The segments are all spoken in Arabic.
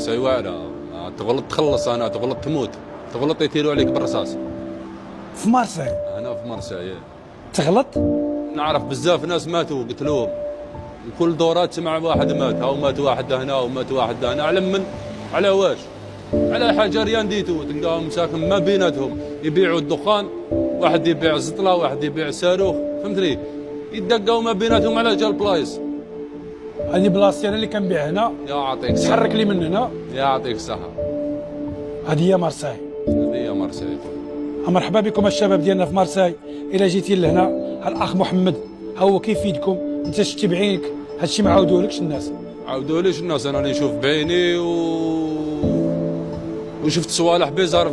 مارسيل واعره، تغلط تخلص، انا تغلط تموت، تغلط يطيروا عليك بالرصاص. في مارسيل؟ هنا في مارسيل تغلط؟ نعرف بزاف ناس ماتوا قتلوهم، كل دورات سمع واحد مات، او مات واحد هنا ومات واحد هنا، على من؟ على واش؟ على حاجه ريان ديتو، تلقاهم ساكن ما بيناتهم يبيعوا الدخان، واحد يبيع الزطله، واحد يبيع صاروخ، فهمتني؟ يتدقوا ما بيناتهم على جال بلايص. هذه بلاصتي انا اللي كنبيع هنا، يعطيك الصحة. تحرك لي من هنا. يعطيك الصحة. هذه هي مارسيل. هذه هي مارسيل. مرحبا بكم الشباب ديالنا في مارسيل. الى جيتي لهنا الاخ محمد ها هو كيفيدكم، انت شتي بعينك هادشي ما عاودولكش الناس. عاودوليش الناس، انا نشوف بعيني وشفت صوالح بيزار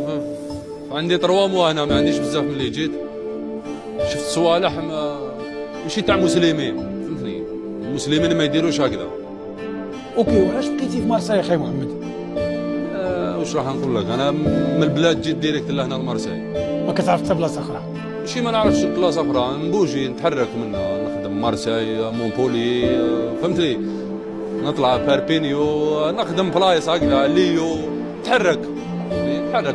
عندي 3 موا هنا، ما عنديش بزاف ملي جيت، شفت صوالح ماشي تاع مسلمين، فهمتني؟ المسلمين ما يديروش هكذا. اوكي، وعلاش بقيتي في مارسيل اخي محمد؟ واش راح نقول لك، انا من البلاد جيت ديريكت لهنا لمارسيل. ما كتعرف حتى بلاصه اخرى؟ ماشي ما نعرفش بلاصه اخرى، نبوجي نتحرك منها، نخدم مارسيل، مونبولي، فهمتني؟ نطلع باربينيو، نخدم بلايص هكذا، ليو، تحرك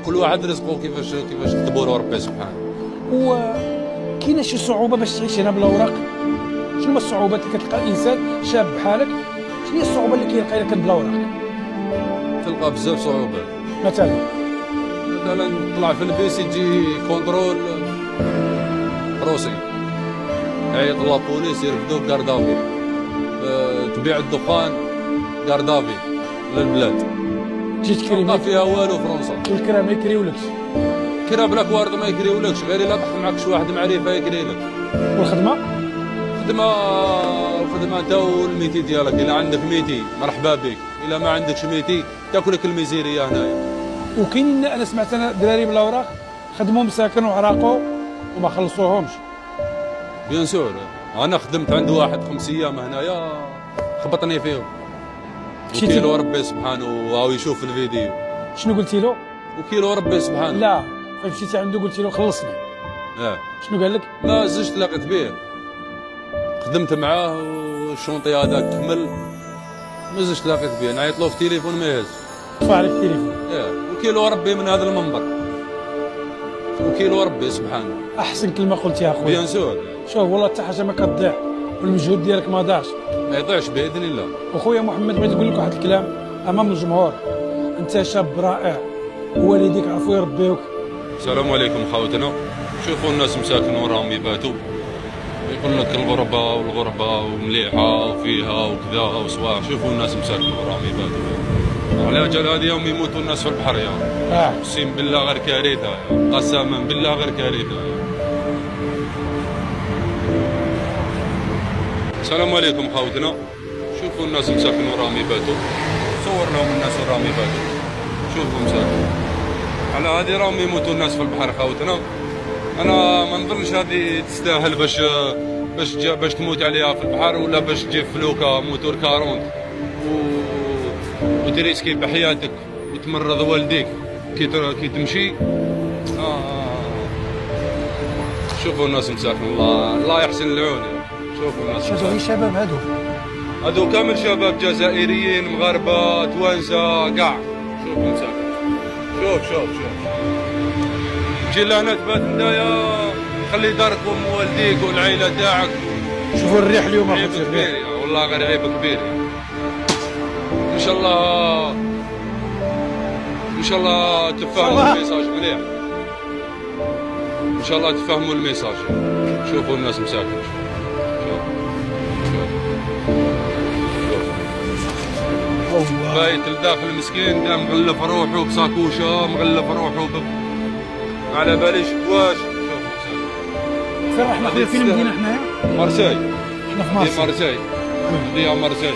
كل واحد رزقه كيفاش تدبروا ربي سبحانه. وكاينه شي صعوبه باش تعيش هنا بلا اوراق؟ شنو هما الصعوبات اللي كتلقى الانسان شاب بحالك؟ شنو هي الصعوبه اللي كيلقى لك بلا اوراق؟ تلقى بزاف صعوبات. مثلا طلع في البيس يجي كونترول روسي، يعيط لابوليس يرفدوك كاردافي، تبيع الدخان كاردافي للبلاد. جيت كريم ما فيها والو فرنسا. الكرا ما يكريولكش؟ كرا بلاك وارد ما يكريولكش، غير الا طاح معك شي واحد معرفه يكري لك. والخدمه؟ الخدمه انت والميتي ديالك، الا عندك ميتي مرحبا بك، الا ما عندكش ميتي تاكلك الميزيريه هنايا. وكاين انا سمعت انا دراري بلا اوراق خدموا مساكن وعراقوا وما خلصوهمش. بيان سور، انا خدمت عند واحد 5 ايام هنايا خبطني فيهم. وكيلو ربي سبحانه، وهو يشوف الفيديو. شنو قلتي له؟ وكيلو ربي سبحانه. لا، فمشيتي عنده قلتي له خلصني. شنو قال لك؟ ما زجت لقيت به، خدمت معاه والشونطي هذاك كمل، ما زجت لقيت به، نعيط له في التليفون ما يهز. طفى عليك التليفون. وكيلو ربي من هذا المنبر، وكيلو ربي سبحانه. احسن كلمه قلتيها اخويا. بيان سور. شوف والله حتى حاجه ما كتضيع، والمجهود ديالك ما ضاعش. ما يضيعش باذن الله. اخويا محمد بغيت نقول لك واحد الكلام امام الجمهور، انت شاب رائع ووالديك عفو يربيوك. السلام عليكم خاوتنا. شوفوا الناس مساكن وراهم يباتوا، يقول لك الغربه والغربه ومليحه وفيها وكذا وصواع، شوفوا الناس مساكن وراهم يباتوا. على اجل هذه يوم يموتوا الناس في البحر يا اقسم بالله غير كارثه، قسما بالله غير كارثه. السلام عليكم خاوتنا. شوفوا الناس مساكن وراهم يباتوا، صور لهم الناس وراهم يباتوا، شوفوا مساكن. على هذه راهم يموتوا الناس في البحر خاوتنا. انا ما نظنش هذه تستاهل باش تموت عليها في البحر، ولا باش تجيب فلوكه موتور 40 وتريسكي بحياتك وتمرض والديك كي تمشي. شوفوا الناس مساكن، الله يحسن العون. شوفوا الناس مساكن. هادو شباب، هادو كامل شباب جزائريين مغاربه توانسه كاع. شوفوا مساكن، شوف جي لهنا تبات نتايا، خلي دارك والديك والعائله تاعك. شوفوا الريح اليوم عيب كبير والله، غير عيب كبير. ان شاء الله تفهموا الميساج مليح، ان شاء الله تفهموا الميساج. شوفوا الناس مساكن، شوف بايت الداخل مسكين، دا مغلف روحه بساكوشه، مغلف روحه على باليش واش. فين رحنا خويا؟ فين المدينه حنايا؟ مارسيل. حنا في مارسيل. مارسيل.